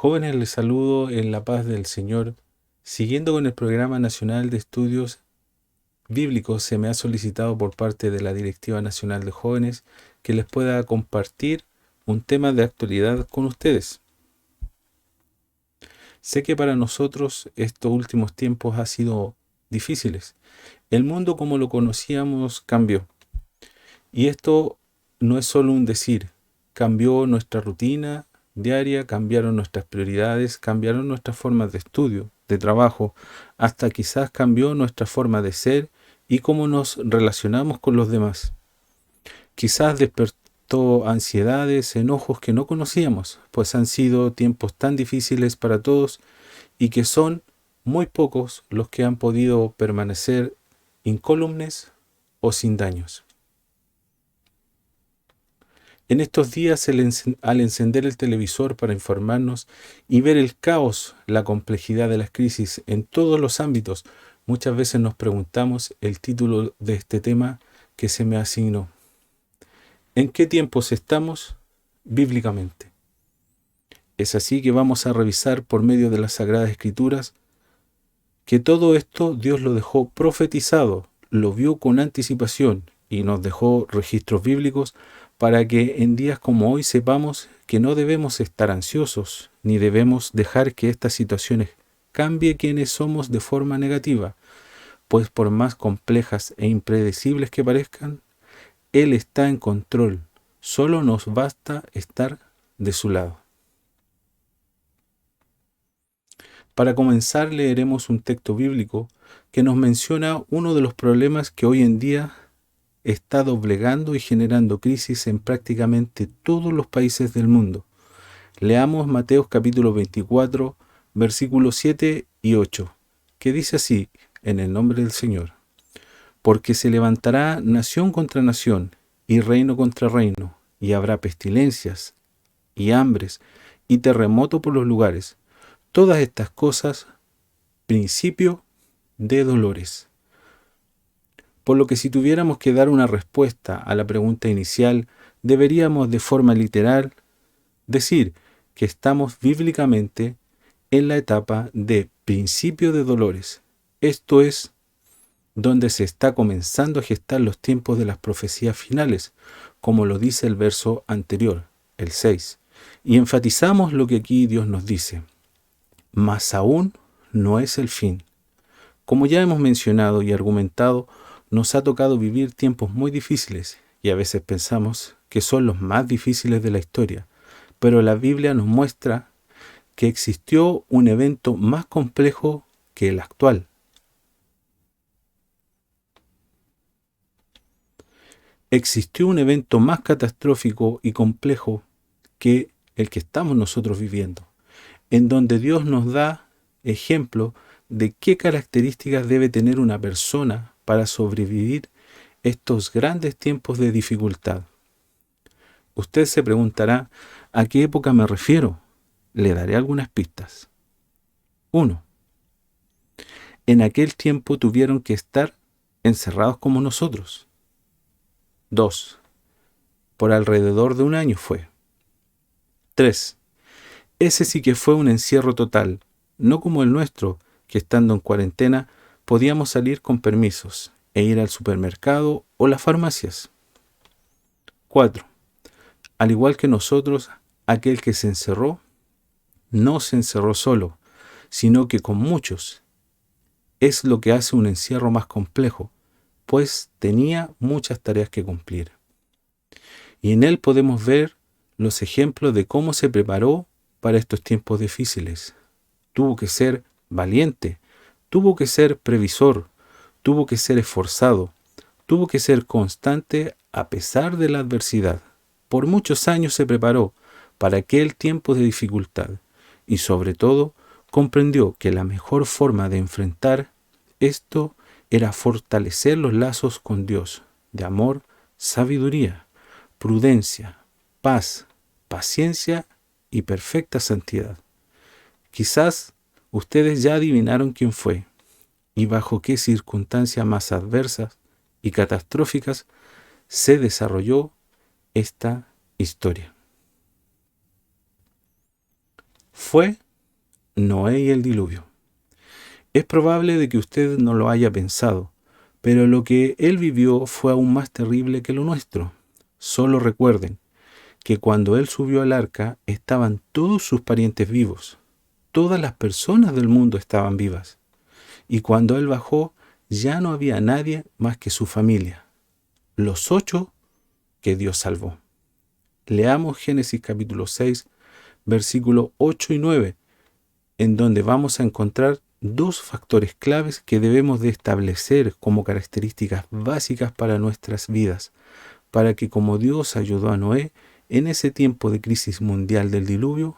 Jóvenes, les saludo en la paz del Señor. Siguiendo con el Programa Nacional de Estudios Bíblicos, se me ha solicitado por parte de la Directiva Nacional de Jóvenes que les pueda compartir un tema de actualidad con ustedes. Sé que para nosotros estos últimos tiempos han sido difíciles. El mundo como lo conocíamos cambió. Y esto no es solo un decir, cambió nuestra rutina diaria, cambiaron nuestras prioridades, cambiaron nuestras formas de estudio, de trabajo, hasta quizás cambió nuestra forma de ser y cómo nos relacionamos con los demás. Quizás despertó ansiedades, enojos que no conocíamos, pues han sido tiempos tan difíciles para todos y que son muy pocos los que han podido permanecer incólumes o sin daños. En estos días, al encender el televisor para informarnos y ver el caos, la complejidad de las crisis en todos los ámbitos, muchas veces nos preguntamos el título de este tema que se me asignó. ¿En qué tiempos estamos bíblicamente? Es así que vamos a revisar por medio de las Sagradas Escrituras que todo esto Dios lo dejó profetizado, lo vio con anticipación y nos dejó registros bíblicos para que en días como hoy sepamos que no debemos estar ansiosos, ni debemos dejar que estas situaciones cambie quienes somos de forma negativa, pues por más complejas e impredecibles que parezcan, Él está en control, solo nos basta estar de su lado. Para comenzar, leeremos un texto bíblico que nos menciona uno de los problemas que hoy en día está doblegando y generando crisis en prácticamente todos los países del mundo. Leamos Mateo capítulo 24, versículos 7 y 8, que dice así, en el nombre del Señor: Porque se levantará nación contra nación y reino contra reino, y habrá pestilencias y hambres y terremoto por los lugares. Todas estas cosas, principio de dolores. Por lo que si tuviéramos que dar una respuesta a la pregunta inicial, deberíamos de forma literal decir que estamos bíblicamente en la etapa de principio de dolores. Esto es donde se está comenzando a gestar los tiempos de las profecías finales, como lo dice el verso anterior, el 6. Y enfatizamos lo que aquí Dios nos dice: mas aún no es el fin. Como ya hemos mencionado y argumentado, nos ha tocado vivir tiempos muy difíciles y a veces pensamos que son los más difíciles de la historia, pero la Biblia nos muestra que existió un evento más complejo que el actual. Existió un evento más catastrófico y complejo que el que estamos nosotros viviendo, en donde Dios nos da ejemplo de qué características debe tener una persona para sobrevivir estos grandes tiempos de dificultad. Usted se preguntará, ¿a qué época me refiero? Le daré algunas pistas. 1. En aquel tiempo tuvieron que estar encerrados como nosotros. 2. Por alrededor de un año fue. 3. Ese sí que fue un encierro total, no como el nuestro, que estando en cuarentena podíamos salir con permisos e ir al supermercado o las farmacias. 4. Al igual que nosotros, aquel que se encerró, no se encerró solo, sino que con muchos. Es lo que hace un encierro más complejo, pues tenía muchas tareas que cumplir. Y en él podemos ver los ejemplos de cómo se preparó para estos tiempos difíciles. Tuvo que ser valiente, tuvo que ser previsor, tuvo que ser esforzado, tuvo que ser constante a pesar de la adversidad. Por muchos años se preparó para aquel tiempo de dificultad y sobre todo comprendió que la mejor forma de enfrentar esto era fortalecer los lazos con Dios, de amor, sabiduría, prudencia, paz, paciencia y perfecta santidad. Quizás ustedes ya adivinaron quién fue y bajo qué circunstancias más adversas y catastróficas se desarrolló esta historia. fue Noé y el diluvio. Es probable de que usted no lo haya pensado, pero lo que él vivió fue aún más terrible que lo nuestro. Solo recuerden que cuando él subió al arca estaban todos sus parientes vivos. Todas las personas del mundo estaban vivas. Y cuando él bajó, ya no había nadie más que su familia, los 8 que Dios salvó. Leamos Génesis capítulo 6, versículos 8 y 9, en donde vamos a encontrar dos factores claves que debemos de establecer como características básicas para nuestras vidas, para que como Dios ayudó a Noé en ese tiempo de crisis mundial del diluvio,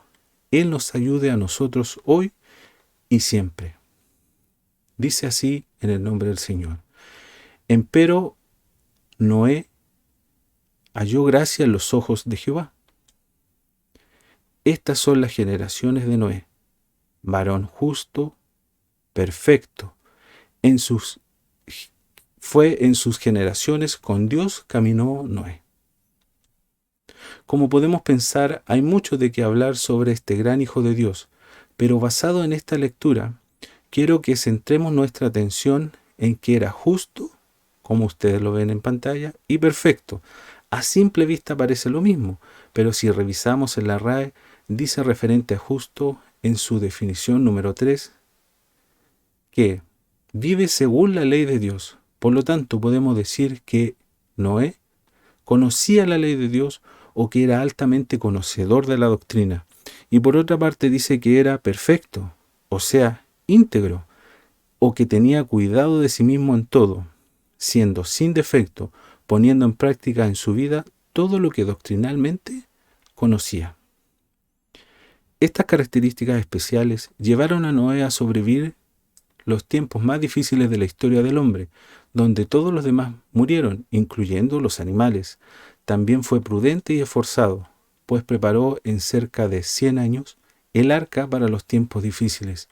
Él nos ayude a nosotros hoy y siempre. Dice así en el nombre del Señor. Empero Noé halló gracia en los ojos de Jehová. Estas son las generaciones de Noé, varón justo, perfecto. Fue en sus generaciones con Dios caminó Noé. Como podemos pensar, hay mucho de qué hablar sobre este gran Hijo de Dios, pero basado en esta lectura, quiero que centremos nuestra atención en que era justo, como ustedes lo ven en pantalla, y perfecto. A simple vista parece lo mismo, pero si revisamos en la RAE, dice referente a justo en su definición número 3, que vive según la ley de Dios. Por lo tanto, podemos decir que Noé conocía la ley de Dios o que era altamente conocedor de la doctrina. Y por otra parte dice que era perfecto, o sea, íntegro, o que tenía cuidado de sí mismo en todo, siendo sin defecto, poniendo en práctica en su vida todo lo que doctrinalmente conocía. Estas características especiales llevaron a Noé a sobrevivir los tiempos más difíciles de la historia del hombre, donde todos los demás murieron, incluyendo los animales. También fue prudente y esforzado, pues preparó en cerca de 100 años el arca para los tiempos difíciles.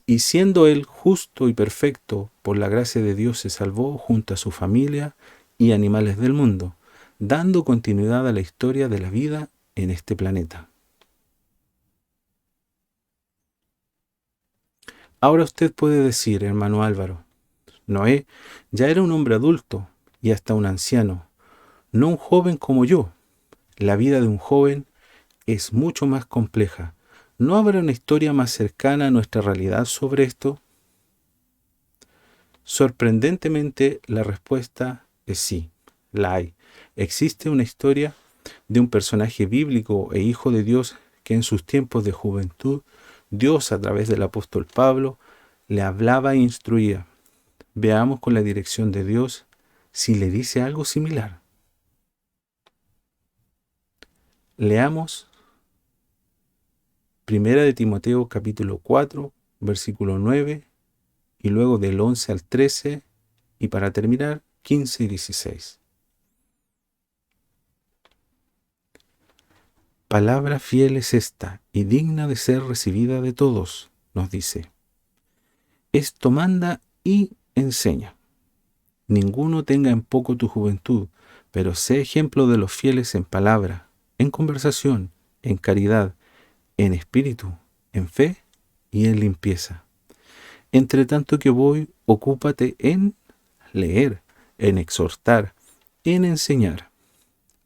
Y siendo él justo y perfecto, por la gracia de Dios se salvó junto a su familia y animales del mundo, dando continuidad a la historia de la vida en este planeta. Ahora usted puede decir, hermano Álvaro, Noé ya era un hombre adulto y hasta un anciano, no un joven como yo. La vida de un joven es mucho más compleja. ¿No habrá una historia más cercana a nuestra realidad sobre esto? Sorprendentemente, la respuesta es sí, la hay. Existe una historia de un personaje bíblico e hijo de Dios que en sus tiempos de juventud, Dios a través del apóstol Pablo le hablaba e instruía. Veamos con la dirección de Dios si le dice algo similar. Leamos 1 de Timoteo capítulo 4, versículo 9, y luego del 11 al 13, y para terminar, 15 y 16. Palabra fiel es esta, y digna de ser recibida de todos, nos dice. Esto manda y enseña. Ninguno tenga en poco tu juventud, pero sé ejemplo de los fieles en palabra, en conversación, en caridad, en espíritu, en fe y en limpieza. Entre tanto que voy, ocúpate en leer, en exhortar, en enseñar.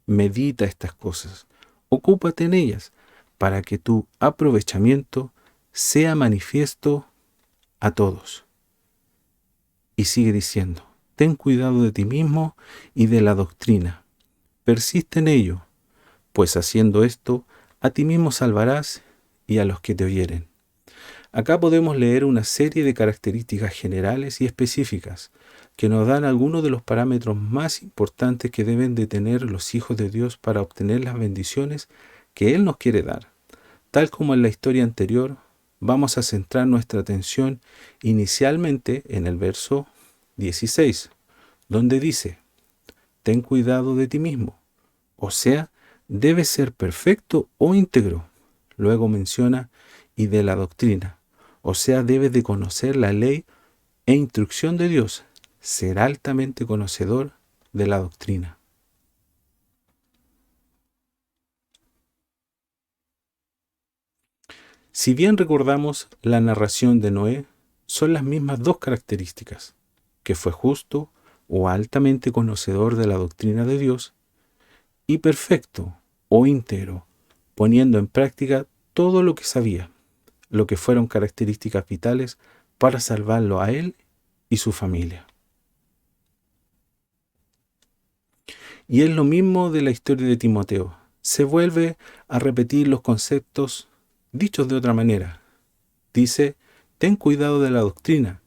Medita estas cosas, ocúpate en ellas, para que tu aprovechamiento sea manifiesto a todos. Y sigue diciendo, ten cuidado de ti mismo y de la doctrina. Persiste en ello, pues haciendo esto, a ti mismo salvarás y a los que te oyeren. Acá podemos leer una serie de características generales y específicas que nos dan algunos de los parámetros más importantes que deben de tener los hijos de Dios para obtener las bendiciones que Él nos quiere dar. Tal como en la historia anterior, vamos a centrar nuestra atención inicialmente en el verso 16, donde dice, ten cuidado de ti mismo, o sea, debes ser perfecto o íntegro. Luego menciona, y de la doctrina, o sea, debes de conocer la ley e instrucción de Dios, ser altamente conocedor de la doctrina. Si bien recordamos la narración de Noé, son las mismas dos características, que fue justo o altamente conocedor de la doctrina de Dios, y perfecto o íntegro, poniendo en práctica todo lo que sabía, lo que fueron características vitales para salvarlo a él y su familia. Y es lo mismo de la historia de Timoteo. Se vuelve a repetir los conceptos dichos de otra manera. Dice, ten cuidado de la doctrina,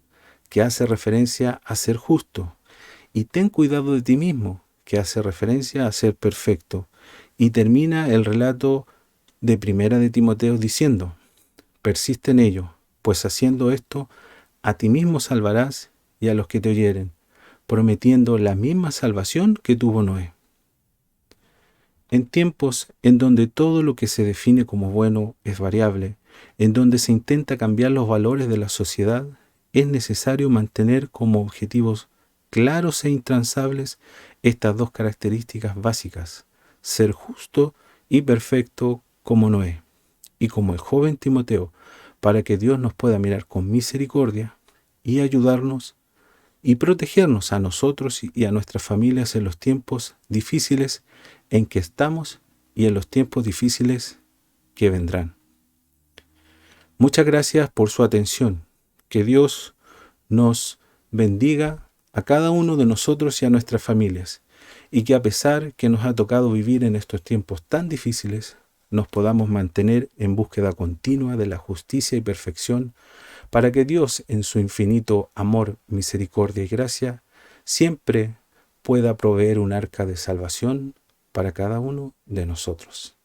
que hace referencia a ser justo, y ten cuidado de ti mismo, que hace referencia a ser perfecto. Y termina el relato de Primera de Timoteo diciendo, persiste en ello, pues haciendo esto, a ti mismo salvarás y a los que te oyeren, prometiendo la misma salvación que tuvo Noé. En tiempos en donde todo lo que se define como bueno es variable, en donde se intenta cambiar los valores de la sociedad, es necesario mantener como objetivos claros e intransables estas dos características básicas, ser justo y perfecto como Noé, y como el joven Timoteo, para que Dios nos pueda mirar con misericordia y ayudarnos y protegernos a nosotros y a nuestras familias en los tiempos difíciles en que estamos y en los tiempos difíciles que vendrán. Muchas gracias por su atención. Que Dios nos bendiga a cada uno de nosotros y a nuestras familias, y que a pesar que nos ha tocado vivir en estos tiempos tan difíciles, nos podamos mantener en búsqueda continua de la justicia y perfección, para que Dios, en su infinito amor, misericordia y gracia, siempre pueda proveer un arca de salvación para cada uno de nosotros.